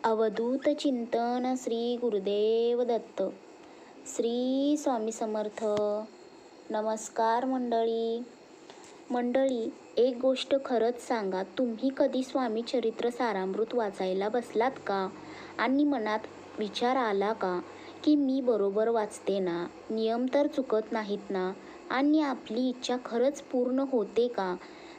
अवधूत चिंतन श्री गुरुदेव दत्त. श्री स्वामी समर्थ. नमस्कार मंडळी, एक गोष्ट खरंच सांगा, तुम्ही कधी स्वामी चरित्र सारामृत वाचायला बसलात का? आणि मनात विचार आला का की मी बरोबर वाचते ना, नियम तर चुकत नाहीत ना, आणि आपली इच्छा खरंच पूर्ण होते का?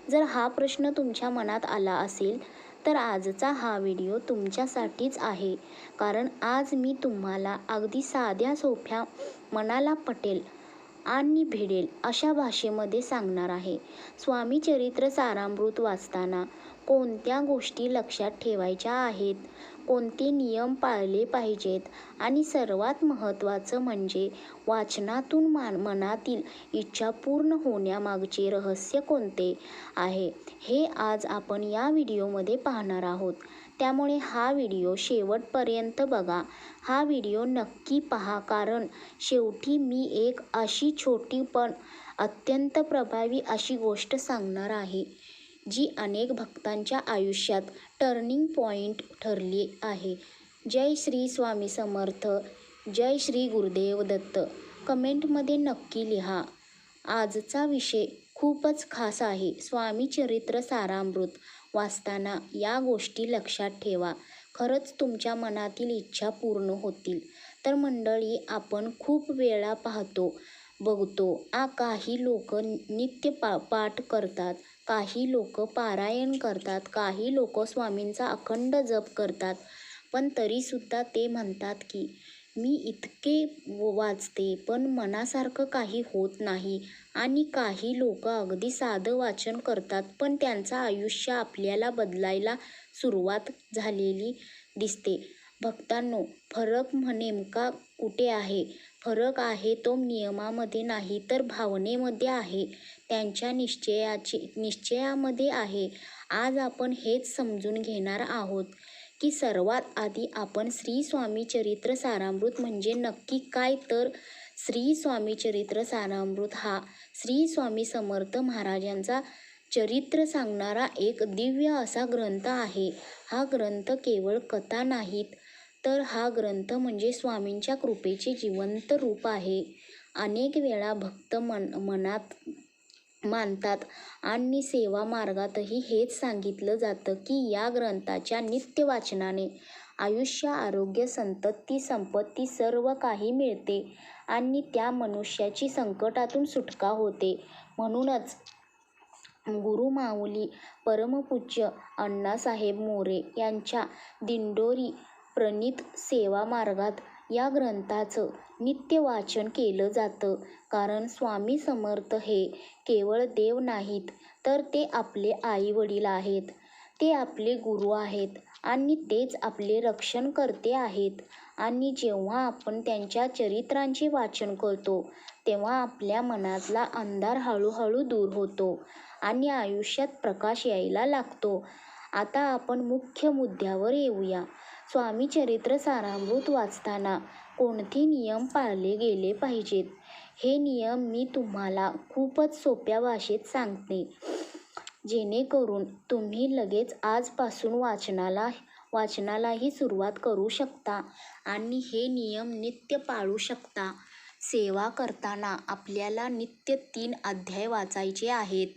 जर हा प्रश्न तुमच्या मनात आला असेल तर आजचा हा व्हिडिओ तुमच्यासाठीच आहे. कारण आज मी तुम्हाला अगदी साध्या सोप्या, मनाला पटेल आणि भिडेल अशा भाषेमध्ये सांगणार आहे. स्वामी चरित्र सारामृत वाचताना कोणत्या गोष्टी लक्षात ठेवायच्या आहेत, कोणते नियम पाळले पाहिजेत, आणि सर्वात महत्त्वाचं म्हणजे वाचनातून मनातील इच्छा पूर्ण होण्यामागचे रहस्य कोणते आहे, हे आज आपण या व्हिडिओमध्ये पाहणार आहोत. त्यामुळे हा व्हिडिओ शेवटपर्यंत बघा. हा व्हिडिओ नक्की पहा, कारण शेवटी मी एक अशी छोटी पण अत्यंत प्रभावी अशी गोष्ट सांगणार आहे, जी अनेक भक्तांच्या आयुष्यात टर्निंग पॉइंट ठरली आहे. जय श्री स्वामी समर्थ. जय श्री गुरुदेव दत्त. कमेंटमध्ये नक्की लिहा. आजचा विषय खूपच खास आहे. स्वामी चरित्र सारामृत वाचताना या गोष्टी लक्षात ठेवा, खरंच तुमच्या मनातील इच्छा पूर्ण होतील. तर मंडळी, आपण खूप वेळा बघतो काही लोक नित्य पाठ करतात, काही लोक पारायण करतात, काही लोक स्वामींचा अखंड जप करतात, पण तरीसुद्धा ते म्हणतात की मी इतके वाचते पण मनासारखं काही होत नाही. आणि काही लोक अगदी साधं वाचन करतात, पण त्यांचं आयुष्य आपल्याला बदलायला सुरुवात झालेली दिसते. भक्तांनो, फरक नेमका कुठे आहे? फरक आहे तो नियमामध्ये नाही तर भावनेमध्ये आहे, त्यांच्या निश्चयामध्ये आहे. आज आपण हेच समजून घेणार आहोत की सर्वात आधी आपण श्री स्वामी चरित्र सारामृत म्हणजे नक्की काय. तर श्री स्वामी चरित्र सारामृत हा श्री स्वामी समर्थ महाराजांचा चरित्र सांगणारा एक दिव्य असा ग्रंथ आहे. हा ग्रंथ केवळ कथा नाहीत, तर हा ग्रंथ म्हणजे स्वामींच्या कृपेचे जिवंत रूप आहे. अनेक वेळा भक्त मनात मानतात आणि सेवा मार्गातही हेच सांगितलं जातं की या ग्रंथाच्या नित्य वाचनाने आयुष्य, आरोग्य, संतती, संपत्ती सर्व काही मिळते आणि त्या मनुष्याची संकटातून सुटका होते. म्हणूनच गुरुमाऊली परमपूज्य अण्णासाहेब मोरे यांच्या दिंडोरी प्रणीत सेवा मार्गात या ग्रंथाचं नित्य वाचन केलं जातं. कारण स्वामी समर्थ हे केवळ देव नाहीत, तर ते आपले आई वडील आहेत, ते आपले गुरु आहेत आणि तेच आपले रक्षणकर्ते आहेत. आणि जेव्हा आपण त्यांच्या चरित्रांचे वाचन करतो तेव्हा आपल्या मनातला अंधार हळूहळू दूर होतो आणि आयुष्यात प्रकाश यायला लागतो. आता आपण मुख्य मुद्द्यावर येऊया. स्वामी चरित्र सारामृत वाचताना कोणते नियम पाळले गेले पाहिजेत, हे नियम मी तुम्हाला खूपच सोप्या भाषेत सांगते, जेणेकरून तुम्ही लगेच आजपासून वाचनालाही सुरुवात करू शकता आणि हे नियम नित्य पाळू शकता. सेवा करताना आपल्याला नित्य 3 अध्याय वाचायचे आहेत.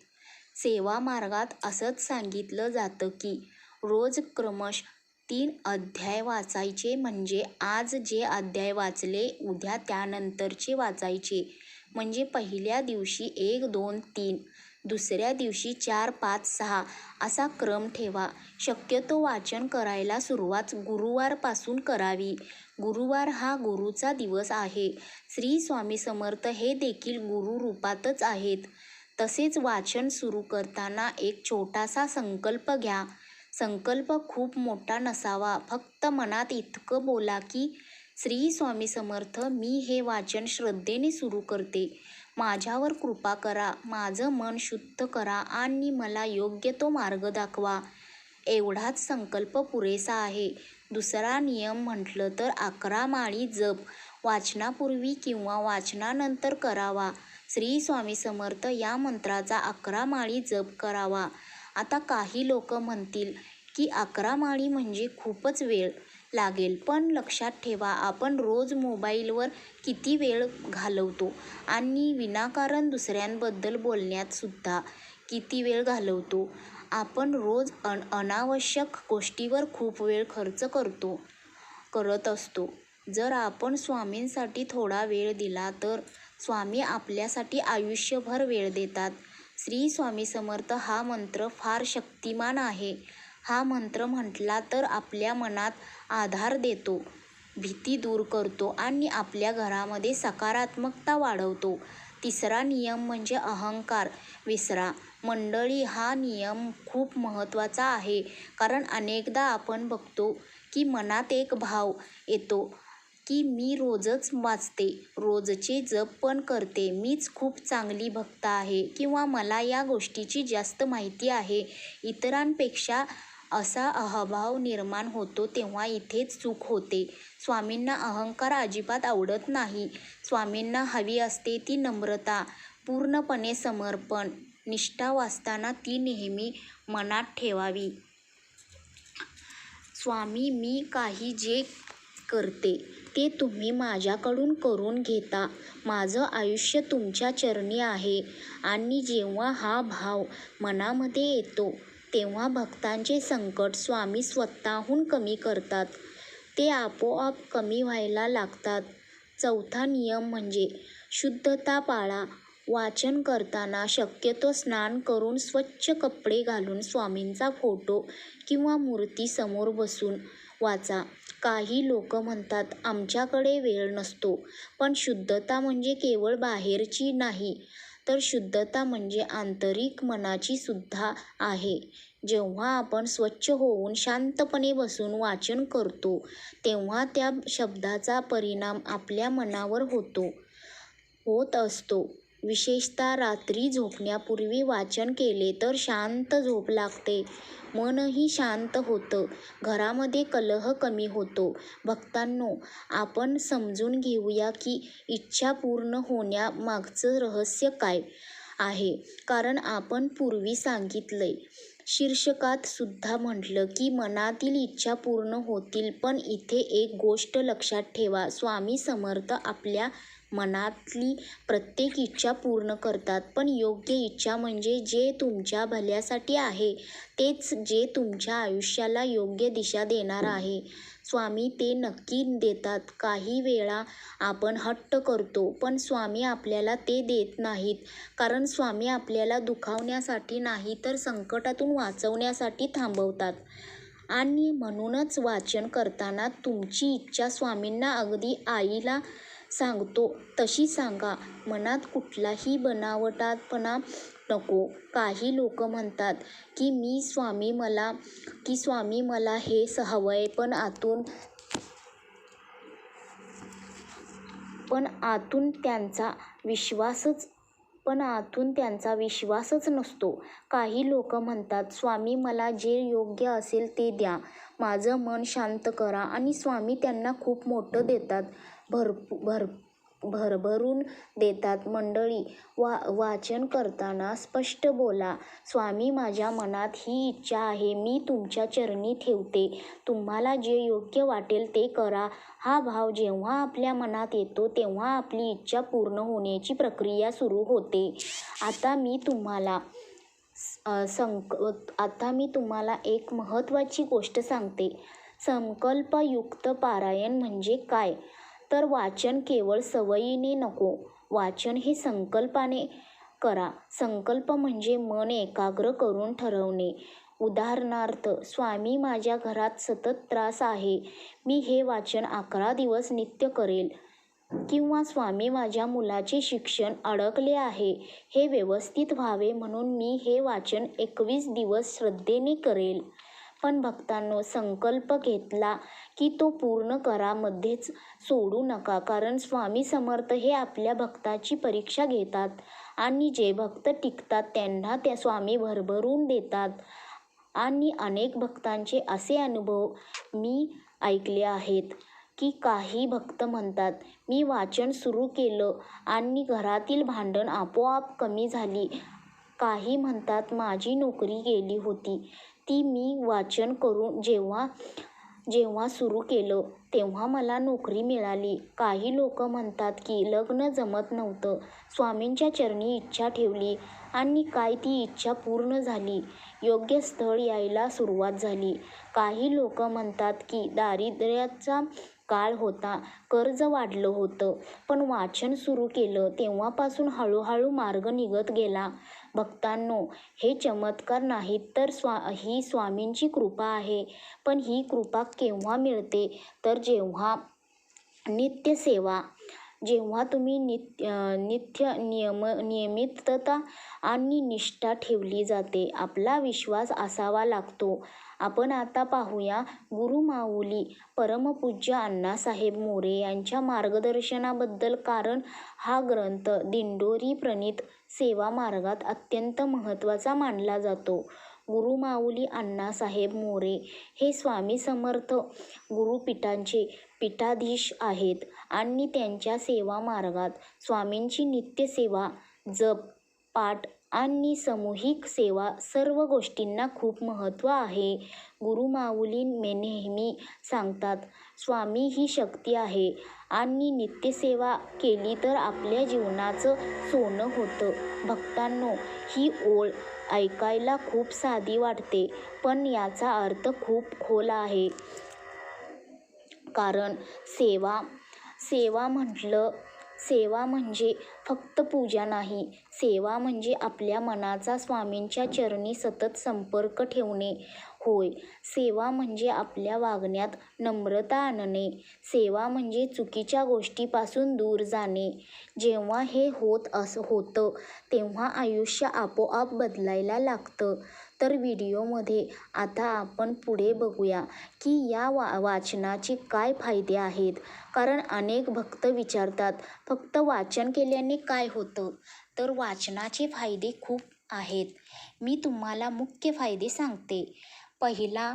सेवा मार्गात असंच सांगितलं जातं की रोज क्रमशः 3 अध्याय वाचायचे. म्हणजे आज जे अध्याय वाचले, उद्या त्यानंतरचे वाचायचे. म्हणजे पहिल्या दिवशी 1, 2, 3, दुसऱ्या दिवशी 4, 5, 6 असा क्रम ठेवा. शक्यतो वाचन करायला सुरुवात गुरुवारपासून करावी. गुरुवार हा गुरुचा दिवस आहे. श्री स्वामी समर्थ हे देखील गुरु रूपातच आहेत. तसेच वाचन सुरू करताना एक छोटासा संकल्प घ्या. संकल्प खूप मोठा नसावा, फक्त मनात इतकं बोला की श्री स्वामी समर्थ, मी हे वाचन श्रद्धेने सुरू करते. माझ्यावर कृपा करा, माझं मन शुद्ध करा आणि मला योग्य तो मार्ग दाखवा. एवढाच संकल्प पुरेसा आहे. दुसरा नियम म्हटलं तर 11 माळी जप वाचनापूर्वी किंवा वाचनानंतर करावा. श्री स्वामी समर्थ या मंत्राचा 11 माळी जप करावा. आता काही लोक म्हणतील की 11 माळी म्हणजे खूपच वेळ. लागेल. पण लक्षात ठेवा, आपण रोज मोबाईलवर किती वेळ घालवतो आणि विनाकारण दुसऱ्यांबद्दल बोलण्यात सुद्धा किती वेळ घालवतो. आपण रोज अनावश्यक गोष्टीवर खूप वेळ खर्च करत असतो. जर आपण स्वामींसाठी थोडा वेळ दिला तर स्वामी आपल्यासाठी आयुष्यभर वेळ देतात. श्री स्वामी समर्थ हा मंत्र फार शक्तिमान आहे. हा मंत्र म्हटला तर आपल्या मनात आधार देतो, भीती दूर करतो आणि आपल्या घरामध्ये सकारात्मकता वाढवतो. तिसरा नियम म्हणजे अहंकार विसरा. मंडळी, हा नियम खूप महत्त्वाचा आहे, कारण अनेकदा आपण बघतो की मनात एक भाव येतो की मी रोजच वाचते, रोजचे जप पण करते, मीच खूप चांगली भक्त आहे किंवा मला या गोष्टीची जास्त माहिती आहे इतरांपेक्षा, असा अहंभाव निर्माण होतो. तेव्हा इथेच चूक होते. स्वामींना अहंकार अजिबात आवडत नाही. स्वामींना हवी असते ती नम्रता, पूर्णपणे समर्पण. निष्ठा वाचताना ती नेहमी मनात ठेवावी. स्वामी, मी काही जे करते ते तुम्ही माझ्याकडून करून घेता. माझं आयुष्य तुमच्या चरणी आहे. आणि जेव्हा हा भाव मनामध्ये येतो तेव्हा भक्तांचे संकट स्वामी स्वतःहून कमी करतात. ते आपोआप कमी व्हायला लागतात. चौथा नियम म्हणजे शुद्धता पाळा. वाचन करताना शक्यतो स्नान करून स्वच्छ कपडे घालून स्वामींचा फोटो किंवा मूर्ती समोर बसून वाचा. काही लोक म्हणतात आमच्याकडे वेळ नसतो, पण शुद्धता म्हणजे केवळ बाहेरची नाही, तर शुद्धता म्हणजे आंतरिक मनाची सुद्धा आहे. जेव्हा आपण स्वच्छ होऊन शांतपणे बसून वाचन करतो तेव्हा त्या शब्दाचा परिणाम आपल्या मनावर होत असतो. विशेषतः रात्री झोपण्यापूर्वी वाचन केले तर शांत झोप लागते, मनही शांत होतं, घरामध्ये कलह कमी होतो. भक्तांनो, आपण समजून घेऊया की इच्छा पूर्ण होण्यामागचं रहस्य काय आहे. कारण आपण पूर्वी सांगितलंय, शीर्षकात सुद्धा म्हटलं की मनातील इच्छा पूर्ण होतील. पण इथे एक गोष्ट लक्षात ठेवा, स्वामी समर्थ आपल्या मनातली प्रत्येक इच्छा पूर्ण करतात. पण योग्य इच्छा म्हणजे जे तुमच्या भल्यासाठी आहे, तेच जे तुमच्या आयुष्याला योग्य दिशा देणार आहे. स्वामी ते नक्की देतात. काही वेळा आपण हट्ट करतो, पण स्वामी आपल्याला ते देत नाहीत. कारण स्वामी आपल्याला दुखावण्यासाठी नाही, तर संकटातून वाचवण्यासाठी थांबवतात. आणि म्हणूनच वाचन करताना तुमची इच्छा स्वामींना अगदी आईला सांगतो तशी सांगा. मनात कुठलाही बनावटपणा नको. काही लोक म्हणतात की स्वामी मला हे हवंय, पण आतून त्यांचा विश्वासच नसतो. काही लोक म्हणतात स्वामी मला जे योग्य असेल ते द्या, माझं मन शांत करा, आणि स्वामी त्यांना खूप मोठं देतात, भरभरून देतात. मंडळी, वाचन करताना स्पष्ट बोला, स्वामी माझ्या मनात ही इच्छा आहे, मी तुमच्या चरणी ठेवते, तुम्हाला जे योग्य वाटेल ते करा. हा भाव जेव्हा आपल्या मनात येतो तेव्हा आपली इच्छा पूर्ण होण्याची प्रक्रिया सुरू होते. आता मी तुम्हाला एक महत्त्वाची गोष्ट सांगते. संकल्पयुक्त पारायण म्हणजे काय? तर वाचन केवळ सवयीने नको, वाचन हे संकल्पाने करा. संकल्प म्हणजे मन एकाग्र करून ठरवणे. उदाहरणार्थ, स्वामी माझ्या घरात सतत त्रास आहे, मी हे वाचन 11 दिवस नित्य करेल. किंवा स्वामी माझ्या मुलाचे शिक्षण अडकले आहे, हे व्यवस्थित व्हावे म्हणून मी हे वाचन 21 दिवस श्रद्धेने करेल. पण भक्तांनो, संकल्प घेतला की तो पूर्ण करा, मध्येच सोडू नका. कारण स्वामी समर्थ हे आपल्या भक्ताची परीक्षा घेतात आणि जे भक्त टिकतात त्यांना त्या स्वामी भरभरून देतात. आणि अनेक भक्तांचे असे अनुभव मी ऐकले आहेत की काही भक्त म्हणतात, मी वाचन सुरू केलं आणि घरातील भांडण आपोआप कमी झाली. काही म्हणतात माझी नोकरी गेली होती ती मी वाचन करून जेव्हा सुरू केलं तेव्हा मला नोकरी मिळाली. काही लोक म्हणतात की लग्न जमत नव्हतं. स्वामींच्या चरणी इच्छा ठेवली आणि काय ती इच्छा पूर्ण झाली. योग्य स्थळ यायला सुरुवात झाली. काही लोक म्हणतात की दारिद्र्याचा काळ होता, कर्ज वाढलं होतं. पण वाचन सुरू केलं तेव्हापासून हळूहळू मार्ग निघत गेला. भक्तांनो, हे चमत्कार नाहीत तर ही स्वामींची कृपा आहे. पण ही कृपा केव्हा मिळते तर जेव्हा नित्यसेवा, जेव्हा तुम्ही नियमितता आणि निष्ठा ठेवली जाते. आपला विश्वास असावा लागतो. आपण आता पाहूया गुरुमाऊली परमपूज्य अण्णासाहेब मोरे यांच्या मार्गदर्शनाबद्दल, कारण हा ग्रंथ दिंडोरी प्रणीत सेवा मार्गात अत्यंत महत्त्वाचा मानला जातो. गुरुमाऊली अण्णासाहेब मोरे हे स्वामी समर्थ गुरुपीठांचे पीठाधीश आहेत आणि त्यांच्या सेवा मार्गात स्वामींची नित्यसेवा, जप, पाठ आणि सामूहिक सेवा सर्व गोष्टींना खूप महत्त्व आहे. गुरुमाऊली नेहमी सांगतात, स्वामी ही शक्ती आहे आणि नित्यसेवा केली तर आपल्या जीवनाचं सोनं होतं. भक्तांनो, ही ओळ ऐकायला खूप साधी वाटते, पण याचा अर्थ खूप खोल आहे. कारण सेवा म्हणजे फक्त पूजा नाही. सेवा म्हणजे आपल्या मनाचा स्वामींच्या चरणी सतत संपर्क ठेवणे होय. सेवा म्हणजे आपल्या वागण्यात नम्रता आणणे. सेवा म्हणजे चुकीच्या गोष्टीपासून दूर जाणे. जेव्हा हे होतं तेव्हा आयुष्य आपोआप बदलायला लागतं. तर व्हिडिओमध्ये आता आपण पुढे बघूया की या वाचनाचे काय फायदे आहेत. कारण अनेक भक्त विचारतात, फक्त वाचन केल्याने काय होतं? तर वाचनाचे फायदे खूप आहेत. मी तुम्हाला मुख्य फायदे सांगते. पहिला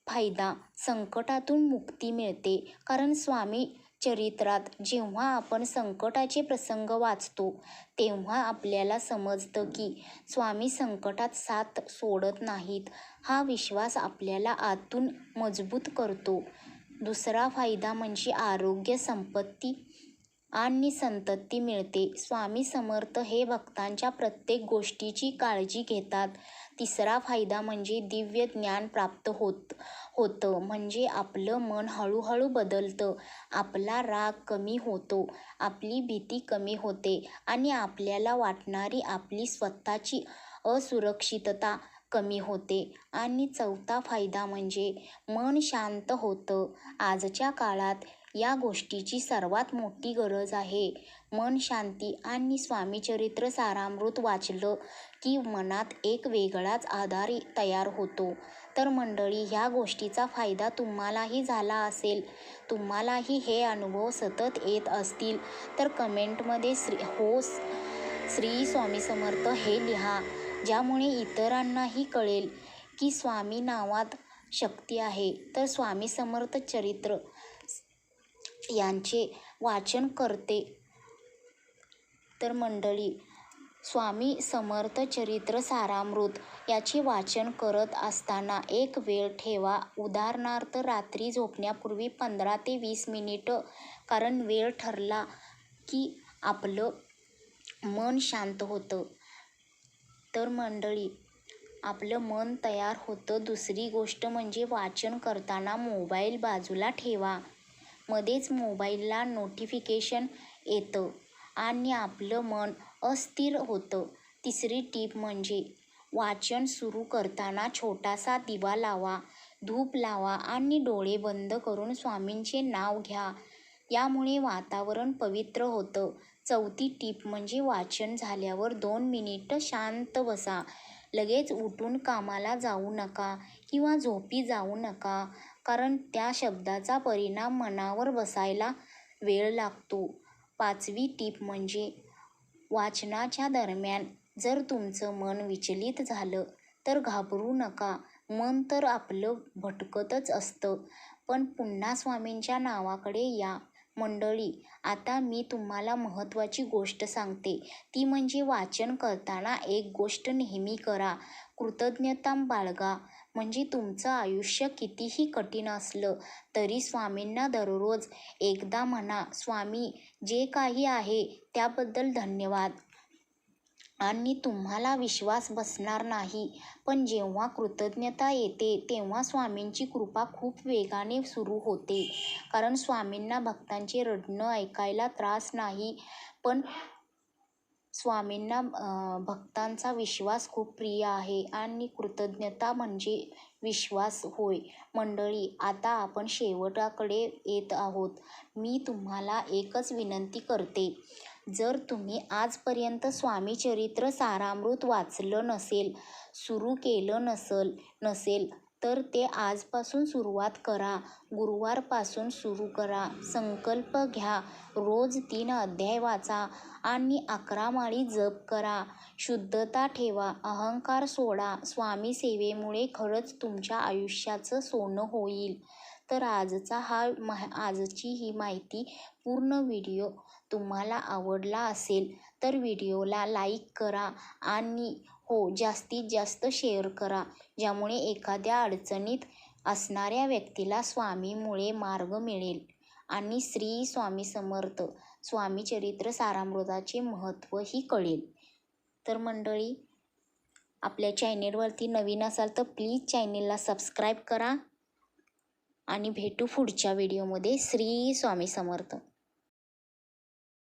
फायदा, संकटातून मुक्ती मिळते. कारण स्वामी चरित्रात जेव्हा आपण संकटाचे प्रसंग वाचतो तेव्हा आपल्याला समजतं की स्वामी संकटात साथ सोडत नाहीत. हा विश्वास आपल्याला आतून मजबूत करतो. दुसरा फायदा म्हणजे आरोग्य, संपत्ती आणि संतती मिळते. स्वामी समर्थ हे भक्तांच्या प्रत्येक गोष्टीची काळजी घेतात. तिसरा फायदा म्हणजे दिव्य ज्ञान प्राप्त होतं. म्हणजे आपलं मन हळूहळू बदलतं. आपला राग कमी होतो, आपली भीती कमी होते आणि आपल्याला वाटणारी आपली स्वतःची असुरक्षितता कमी होते. आणि चौथा फायदा म्हणजे मन शांत होतं. आजच्या काळात या गोष्टीची सर्वात मोठी गरज आहे. मन शांती. आणि स्वामीचरित्र सारामृत वाचलं की मनात एक वेगळाच आधार तयार होतो. तर मंडळी, ह्या गोष्टीचा फायदा तुम्हालाही झाला असेल. तुम्हालाही हे अनुभव सतत येत असतील तर कमेंटमध्ये श्री स्वामी समर्थ हे लिहा, ज्यामुळे इतरांनाही कळेल की स्वामी नावात शक्ती आहे. तर स्वामी समर्थ चरित्र यांचे वाचन करते. तर मंडळी, स्वामी समर्थ चरित्र सारामृत याचे वाचन करत असताना एक वेळ ठेवा. उदाहरणार्थ रात्री झोपण्यापूर्वी 15 ते 20 मिनिटं. कारण वेळ ठरला की आपलं मन शांत होतं. तर मंडळी, आपलं मन तयार होतं. दुसरी गोष्ट म्हणजे वाचन करताना मोबाईल बाजूला ठेवा. मध्येच मोबाईलला नोटिफिकेशन येतं आणि आपलं मन अस्थिर होतं. तिसरी टीप म्हणजे वाचन सुरू करताना छोटासा दिवा लावा, धूप लावा आणि डोळे बंद करून स्वामींचे नाव घ्या. यामुळे वातावरण पवित्र होतं. चौथी टीप म्हणजे वाचन झाल्यावर 2 मिनिटं शांत बसा. लगेच उठून कामाला जाऊ नका किंवा झोपी जाऊ नका, कारण त्या शब्दाचा परिणाम मनावर बसायला वेळ लागतो. पाचवी टीप म्हणजे वाचनाच्या दरम्यान जर तुमचं मन विचलित झालं तर घाबरू नका. मन तर आपलं भटकतच असतं, पण पुन्हा स्वामींच्या नावाकडे या. मंडळी, आता मी तुम्हाला महत्त्वाची गोष्ट सांगते. ती म्हणजे वाचन करताना एक गोष्ट नेहमी करा, कृतज्ञता बाळगा. म्हणजे तुमचं आयुष्य कितीही कठीण असलं तरी स्वामींना दररोज एकदा म्हणा, स्वामी जे काही आहे त्याबद्दल धन्यवाद. आणि तुम्हाला विश्वास बसणार नाही, पण जेव्हा कृतज्ञता येते तेव्हा स्वामींची कृपा खूप वेगाने सुरू होते. कारण स्वामींना भक्तांचे रडणं ऐकायला त्रास नाही, पण स्वामींना भक्तांचा विश्वास खूप प्रिय आहे आणि कृतज्ञता म्हणजे विश्वास होय. मंडळी, आता आपण शेवटाकडे येत आहोत. मी तुम्हाला एकच विनंती करते, जर तुम्ही आजपर्यंत स्वामी चरित्र सारामृत वाचलं नसेल, सुरू केलं नसेल तर ते आजपासून सुरुवात करा. गुरुवारपासून सुरू करा. संकल्प घ्या, रोज 3 अध्याय वाचा आणि 11 माळी जप करा. शुद्धता ठेवा, अहंकार सोडा. स्वामी सेवेमुळे खरंच तुमच्या आयुष्याचं सोनं होईल. तर आजची ही माहिती पूर्ण व्हिडिओ तुम्हाला आवडला असेल तर व्हिडिओला लाईक करा आणि जास्तीत जास्त शेअर करा, ज्यामुळे एखाद्या अडचणीत असणाऱ्या व्यक्तीला स्वामीमुळे मार्ग मिळेल आणि श्री स्वामी समर्थ स्वामी चरित्र सारामृताचे महत्त्वही कळेल. तर मंडळी, आपल्या चॅनेलवरती नवीन असाल तर प्लीज चॅनेलला सबस्क्राईब करा आणि भेटू पुढच्या व्हिडिओमध्ये. श्री स्वामी समर्थ.